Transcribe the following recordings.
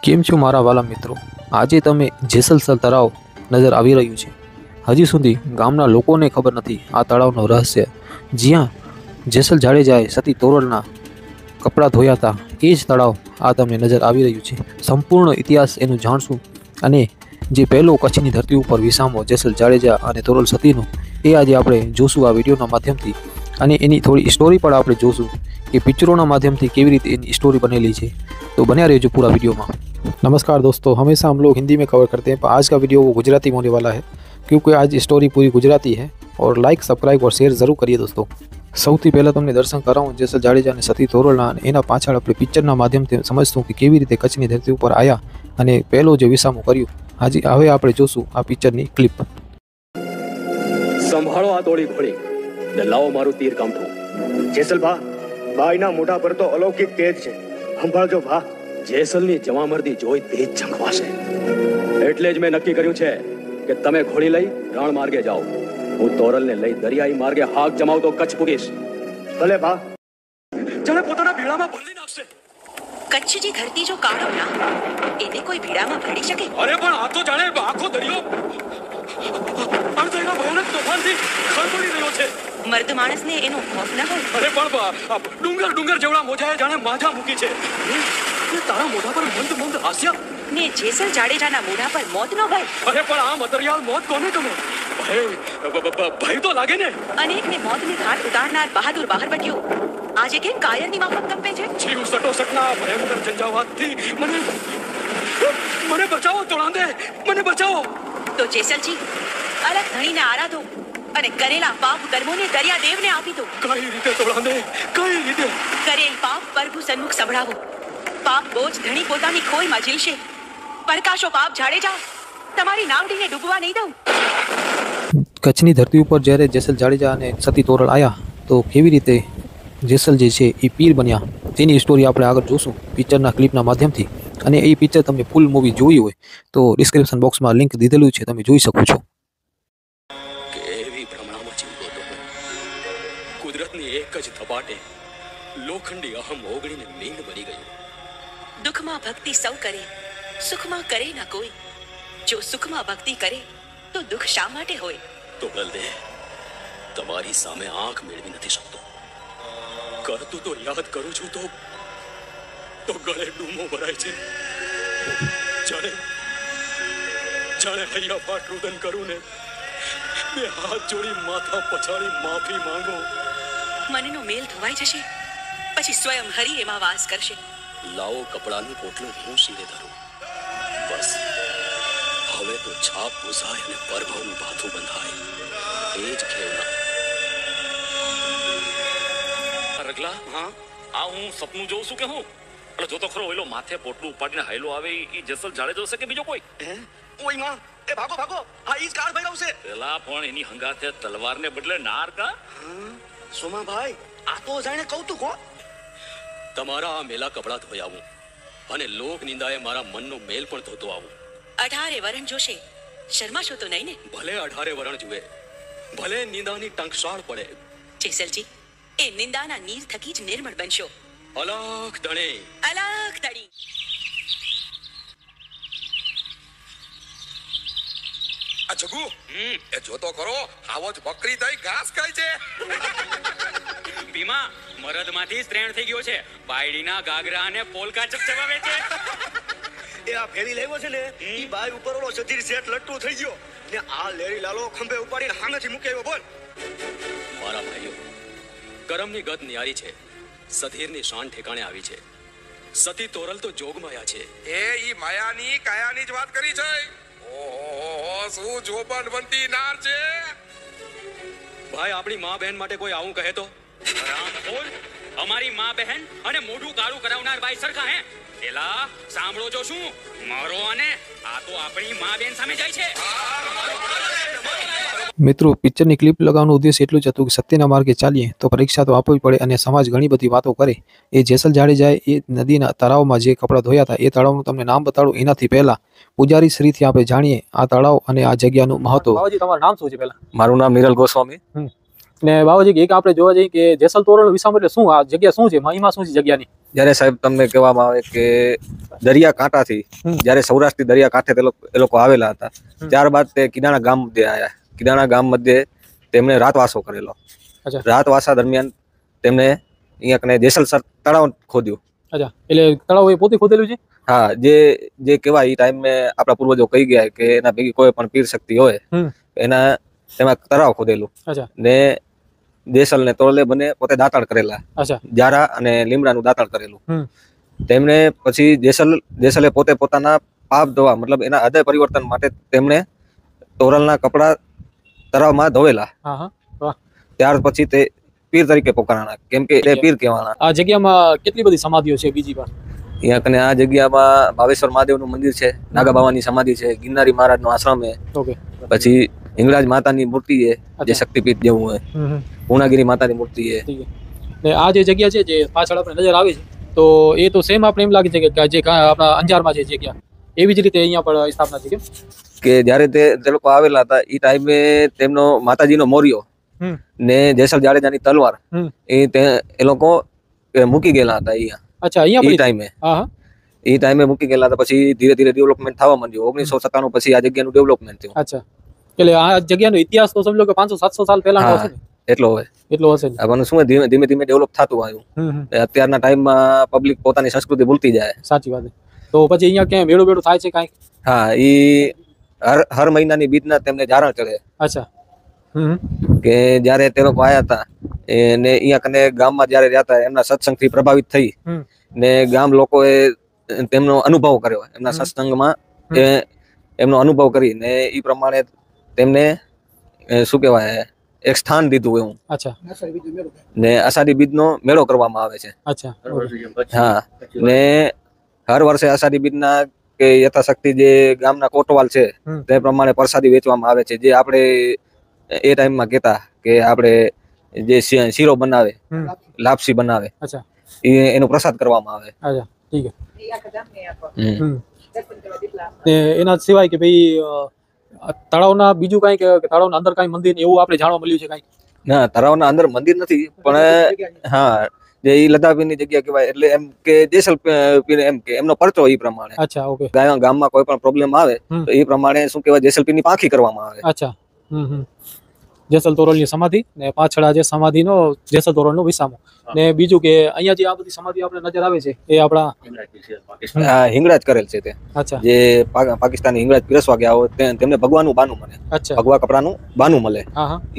કેમ છો મારા વાલા મિત્રો? આજે તમે જેસલસર તળાવ નજર આવી રહ્યું છે. હજી સુધી ગામના લોકોને ખબર નથી આ તળાવનું રહસ્ય. જ્યાં જેસલ જાડેજાએ સતી તોરલના કપડાં ધોયા હતા એ જ તળાવ આ તમને નજર આવી રહ્યું છે. સંપૂર્ણ ઇતિહાસ એનું જાણશું અને જે પહેલો કચ્છની ધરતી ઉપર વિસામો જેસલ જાડેજા અને તોરલ સતીનો એ આજે આપણે જોશું આ વિડીયોના માધ્યમથી. અને એની થોડી સ્ટોરી પણ આપણે જોશું कि पिक्चरों माध्यम से केवी रीते इन स्टोरी बनेली है. तो बने रहिए पूरा वीडियो में. नमस्कार दोस्तों, हमेशा हम लोग हिंदी में कवर करते हैं पर आज का वीडियो वो गुजराती में होने वाला है क्योंकि आज स्टोरी पूरी गुजराती है. और लाइक सब्सक्राइब और शेयर जरूर करिए दोस्तों. સૌથી પહેલાં તમને દર્શન કરાવું જેસલ જાડેજા અને સતી તોરલના અને એના પાછળ આપણે પિક્ચરના માધ્યમથી સમજશું કે કેવી રીતે કચ્છની ધરતી ઉપર આવ્યા અને પહેલો જે વિસામો કર્યું. આજે હવે આપણે જોશું આ પિક્ચરની ક્લિપ. સંભાળો આ દોડી ઘોડી ને લાવો મારું તીર કામઠું. જેસલ ભા, ભાઈના મોઢા પર તો અલૌકિક તેજ છે. સંભાળજો ભા. જેસલની જવામર્દી જોઈ તેજ ઝંખવાશે. એટલે જ મેં નક્કી કર્યું છે કે તમે ઘોડી લઈ રણ માર્ગે જાઓ. હું તોરલને લઈ દરિયાઈ માર્ગે હાક જમાવતો કચ્છ પૂગીશ. ભલે ભા. જાણે પોતાના ભીડામાં ભરી નાખશે. કચ્છની ધરતી જો કાળો ના એને કોઈ ભીડામાં ભરી શકે? અરે પણ આ તો જાણે આખો દરિયો અર્ધેના ભયાનક તોફાનથી ખળબળી રહ્યો છે. મર્દ માણસને એનો ખોફ ના હોય? અરે પણ ડુંગર ડુંગર જેવડા મોજાએ જાણે માજા મૂકી છે. તારા મોઢા પર મંદ મંદ હાસ્ય ને જેસલ જાડેજાના મોઢા પર મોત નો ભય. અરે પણ આ મતરિયાલ મોત કોને ગમે? ભય તો લાગે ને. અનેકને મોતની ઘાટ ઉતારનાર બહાદુર બહાર બટ્યો આજે કેમ કાયરની માફક કંપે છે? જીવ સટોસટના ભયંકર ઝંઝાવાતથી મને બચાવો તોળાંદે, મને બચાવો. તો જેસલજી અલગ ધણીને આરાધો અને કરેલા પાપ કર્મોને દરિયાદેવને આપી દો. કઈ રીતે તોળાંદે, કઈ રીતે? કરેલ પાપ પ્રભુ સન્મુખ સંભળાવો. પાપ બોજ ધણી પોતાની ખોઈમાં ઝીલશે. પરકાશો પાપ જાડેજા, તમારી નાવડીને ડૂબવા નહીં દઉં. કચ્છની ધરતી ઉપર જ્યારે જેસલ જાડેજા અને સતી તોરલ આવ્યા તો કેવી રીતે જેસલ જે છે એ પીર બન્યા તેની સ્ટોરી આપણે આગળ જોશું પિક્ચરના ક્લિપના માધ્યમથી. અને એ પિક્ચર તમે ફૂલ મૂવી જોઈ હોય તો ડિસ્ક્રિપ્શન બોક્સમાં લિંક દીધેલું છે, તમે જોઈ શકો છો. કેવી ભ્રમણામાં જીવતો હતો. કુદરતની એક જ ધપાટે લોખંડી અહમ ઓગળીને મીંડ બની ગયું. દુઃખમાં ભક્તિ સૌ કરે, સુખમાં કરે ના કોઈ. જો સુખમાં ભક્તિ કરે તો દુઃખ શા માટે હોય? તો બલદે તમારી સામે આંખ મેળવી નથી શકતો. કરતું તો યાદ કરું છું તો ગળે ડૂમો ભરાય છે. જાણે હૈયા ફાટ રુદન કરું ને બે હાથ જોડી માથા પછાડી માફી માંગો. મનનો મેલ ધોવાઈ જશે પછી સ્વયં હરિ એમાં વાસ કરશે. લાવો કપડાનું પોટલું હું શિરે ધરું. બસ હવે તો છાપ પૂસાય અને પરભવનું ભાથું બંધાય. એ જ ખેવના. રગલા, હા આ હું સપનું જોઉં છું કે હું? એટલે જો તો ખરો ઓલો માથે પોટલું ઉપાડીને હાયલો આવે એ જેસલ જાડેજો છે કે બીજો કોઈ? ઓય માં, એ ભાગો ભાગો, આ ઈ જ કાર ભૈરવ છે. પેલા પણ એની હંગાથે તલવારને બદલે નાર કા? સોમાભાઈ, આ તો જાણે કૌતુક હો. તમારા આ મેલા કપડા ધોઈ આવું અને લોક નિંદાએ મારા મનનો મેલ પણ ધોતો આવું. 18 વરણ જોશે, શર્માશો તો નહીં ને? ભલે 18 વરણ જુએ, ભલે નિંદાની ટંકશાળ પડે. જેસલજી, એ નિંદાના નીર થકી જ નિર્મળ બનશો. અલખ ધણે, અલખ ધણી. આ જગુ, એ જોતો ખરો, આવો જ બકરી થઈ ઘાસ ખાય છે. ભીમા મરદમાંથી સ્ત્રેણ થઈ ગયો છે. બાયડીના ગાગરા અને પોલકા ચપચપાવે છે. એ આ ફેરી લેવો છે ને, ઈ બાઈ ઉપર ઓલો સધીર શેઠ લટ્ટુ થઈ ગયો ને આ લેરી લાલો ખંભે ઉપાડીને સામેથી મૂકે આવ્યો. બોલ મારા ભાઈઓ, કરમની ગત ન્યારી છે. સધીરની શાન ઠેકાણે આવી છે. સતી તોરલ તો જોગમાયા છે. એ ઈ માયાની કાયાની જ વાત કરી છે. ઓહો, શું જોબન બનતી નાર છે. ભાઈ, આપણી માં બહેન માટે કોઈ આવું કહે તો? રામ બોલ, અમારી માં બહેન અને મોઢું કાળું કરાવનાર બાઈ સરખા હે? એલા સાંભળો છો શું? મારો અને આ તો આપણી માં બહેન સામે જાય છે. મિત્રો, પિક્ચરની ક્લિપ લગાવવાનો ઉદ્દેશ એટલું જ હતું કે સત્યના માર્ગે ચાલીએ તો પરીક્ષા તો આપવી પડે અને સમાજ ઘણી બધી વાતો કરે. એ જેસલ જાડેજાએ એ નદીના તળાવમાં જે કપડાં ધોયા હતા એ તળાવનું તમને નામ બતાડું એનાથી પહેલા પૂજારી શ્રીથી આપણે જાણીએ આ તળાવ અને આ જગ્યાનું મહત્વ. તમારું નામ શું છે પહેલા? મારું નામ નિરલ ગોસ્વામી. ને બાબાજી એક આપણે જોવા જઈએ કે જેસલ તોરલ વિસામ એટલે શું આ જગ્યા શું છે મહિમા શું છે જગ્યાની જ્યારે સાહેબ તમને કહેવામાં આવે કે દરિયા કાંઠાથી જ્યારે સૌરાષ્ટ્રથી દરિયા કાંઠે એ લોકો આવેલા હતા ત્યારબાદ તે કિનાણા ગામ મધ્યે આવ્યા. કિનાણા ગામ મધ્યે તેમણે રાતવાસો કરેલો. અચ્છા. રાતવાસા દરમિયાન તેમણે અહીંયા કને જેસલસર તળાવ ખોદ્યું. અચ્છા એટલે તળાવ એ પોતે ખોદેલું છે. હા, જે કહેવાય એ ટાઈમે આપણા પૂર્વજો કહી ગયા કે એના ભેગી કોઈ પણ પીર શક્તિ હોય એના એમાં તળાવ ખોદેલું. અચ્છા. ને જેસલ ને તોરલે બંને પોતે દાતાળ કરેલા. અચ્છા. જારા અને લીમડાનું દાતાળ કરેલું. તેમણે પછી જેસલે પોતે પોતાના પાપ ધોવા મતલબ એના હૃદય પરિવર્તન માટે તેમણે તોરલના કપડા તળાવમાં ધોવેલા. ત્યાર પછી તે પીર તરીકે પોકારણા, કેમ કે એ પીર કહેવાના. આ જગ્યામાં કેટલી બધી સમાધિઓ છે બીજી પણ અહીંયા કને આ જગ્યામાં ભાવેશ્વર મહાદેવનું મંદિર છે, નાગા બાવાની સમાધિ છે, ગિરનારી મહારાજનો આશ્રમ છે, ઓકે, પછી હિંગળાજ માતાની મૂર્તિ છે જે શક્તિપીઠ જેવું હોય, પૂર્ણાગીરી માતાની મૂર્તિ છે. ને આ જે જગ્યા છે જે પાછળ આપણે નજર આવે છે તો એ તો સેમ આપણે એમ લાગે છે કે જે આપણા અંજારમાં છે જગ્યા એવી જ રીતે અહીંયા પણ સ્થાપના છે કે જ્યારે તે લોકો આવેલા હતા એ ટાઈમે તેમનો માતાજીનો મોરિયો ને જેસલ જાડેજાની તલવાર એ લોકો મૂકી ગયેલા હતા અહીંયા. અચ્છા, અહીંયા એ ટાઈમે એ ટાઈમે મૂકી ગયેલા હતા. પછી ધીરે ધીરે ડેવલપમેન્ટ થવા માંડ્યું. 1997 પછી આ જગ્યાનું ડેવલપમેન્ટ થયું. અચ્છા, એટલે આ જગ્યાનો ઇતિહાસ તો સમજો કે 500-700 સાલ પહેલા હશે ને? એટલો હોય, એટલો હશે. આપણને શું ધીમે ધીમે ડેવલપ થતું આવ્યું. અત્યારના ટાઈમમાં પબ્લિક પોતાની સંસ્કૃતિ ભૂલતી જાય. સાચી વાત. તો પછી અહીંયા ક્યાંય મેળો બેડો થાય છે કાંઈ? હા, એ હર મહિનાની બીજના તેમને જારણ ચડે. અચ્છા. કે જ્યારે તે લોકો આવ્યા હતા ને અહીંયા કને ગામમાં જ્યારે રહ્યા હતા એમના સત્સંગથી પ્રભાવિત થઈ ને ગામ લોકોએ તેમનો અનુભવ કર્યો. એમના સત્સંગમાં એમનો અનુભવ કરી ને એ પ્રમાણે તેમને શું કહેવાય એક સ્થાન દીધું એવું. અચ્છા. ને અષાઢી બીજનો મેળો કરવામાં આવે છે. અચ્છા. હા, ને હર વર્ષે અષાઢી બીજના કે યથાશક્તિ જે ગામના કોટવાલ છે તે પ્રમાણે પ્રસાદી વેચવામાં આવે છે. જે આપણે એ ટાઈમમાં કહેતા કે આપણે જે શીરો બનાવે, લાપસી બનાવે, એનો પ્રસાદ કરવામાં આવે. અચ્છા, ઠીક છે. એના સિવાય કે ભાઈ તળાવના બીજું કઈ કે તળાવના અંદર કઈ મંદિર એવું આપણે જાણવા મળ્યું છે કઈ? ના, તળાવના અંદર મંદિર નથી, પણ હા જે ઈ લદાપીરની જગ્યા કહેવાય એટલે એમ કે જેસલ પીર એમ કે એમનો પરચો એ પ્રમાણે. અચ્છા, ઓકે. ગામમાં કોઈ પણ પ્રોબ્લેમ આવે તો એ પ્રમાણે શું કહેવાય જેસલપીરની પાંખી કરવામાં આવે. અચ્છા. જેસલ તોરલની સમાધિ ને પાછળ જે સમાધિનો જેસલ તોરલનો વિસામો ને બીજું કે અહીંયા જે આ બધી સમાધિ આપણે નજર આવે છે એ આપણા હિંગળાજ કરેલ છે તે. અચ્છા. જે પાકિસ્તાની હિંગળાજ પીરસવા ગયા હોય તેમને ભગવાનું બાનું મળે. અચ્છા. ભગવા કપડાનું બાનું મળે.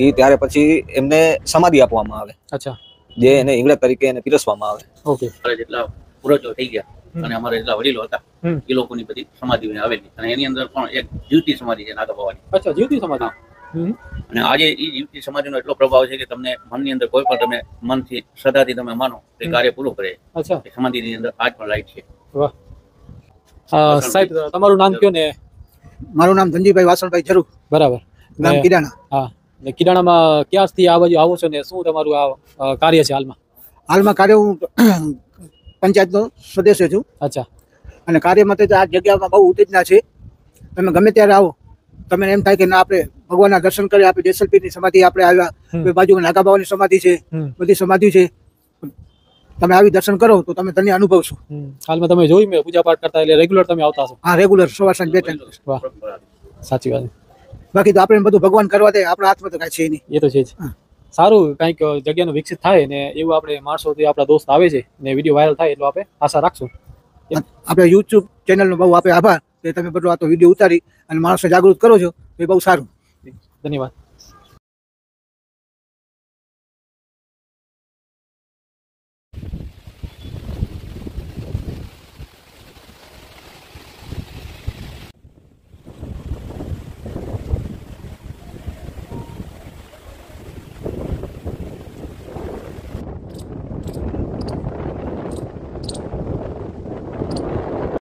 એ ત્યારે પછી એમને સમાધિ આપવામાં આવે. અચ્છા. જે એને હિંગળાજ તરીકે એને પીરસવામાં આવે. ઓકે. જેટલા પૂર્વજો થઈ ગયા અને અમારા જેટલા વડીલો હતા એ લોકોની બધી સમાધિ આવેલી અને એની અંદર પણ એક જીવતી સમાધિ છે નાગા બાવાની. અચ્છા, જીવતી સમાધિ. અને આજે એ જીવતી સમાધિનો એટલો પ્રભાવ છે કે તમને મનની અંદર કોઈ પણ તમે મનથી શ્રદ્ધાથી તમે માનો તે કાર્ય પૂરું કરે. અચ્છા. સમાધિની અંદર આજ પણ લાઈટ છે. વાહ. સાહેબ તમારું નામ કયો ને? મારું નામ ધનજીભાઈ વાસણભાઈ જરૂર. બરાબર. નામ કિડાણા. હા, ને કિડાણામાં ક્યાંથી આ બાજુ આવો છો ને શું તમારું આ કાર્ય છે હાલમાં? હાલમાં કાર્ય હું પંચાયતનો સદસ્ય છું. અચ્છા. અને કાર્ય માટે આ જગ્યામાં બહુ ઉત્તેજના છે. તમે ગમે ત્યારે આવો, તમને એમ થાય કે ના આપણે ભગવાનના દર્શન કરીએ. આપણે જેસલ પીરની સમાધિ આપણે આવ્યા, બાજુમાં નાગા બાવાની સમાધિ છે, બધી સમાધિ છે. તમે આવી દર્શન કરો તો તમે ધન્ય અનુભવશો. હાલમાં તમે જોઈ મેં પૂજા પાઠ કરતા એટલે રેગ્યુલર તમે આવતા છો? હા, રેગ્યુલર સવાર સાંજ 2 ટાઈમ. વાહ, સાચી વાત. બાકી તો આપણે બધું ભગવાન કરવા દે, આપણા હાથમાં તો કાંઈ છે નહીં. એ તો છે જ. સારું, કંઈક જગ્યાનું વિકસિત થાય ને એવું આપણે માણસોથી આપણા દોસ્ત આવે છે ને વિડીયો વાયરલ થાય એટલો આપણે આશા રાખશું. આપણે યુટ્યુબ ચેનલનો બહુ આપણે આભાર કે તમે બધું આ તો વિડીયો ઉતારી અને માણસો જાગૃત કરો છો એ બહુ સારું. ધન્યવાદ.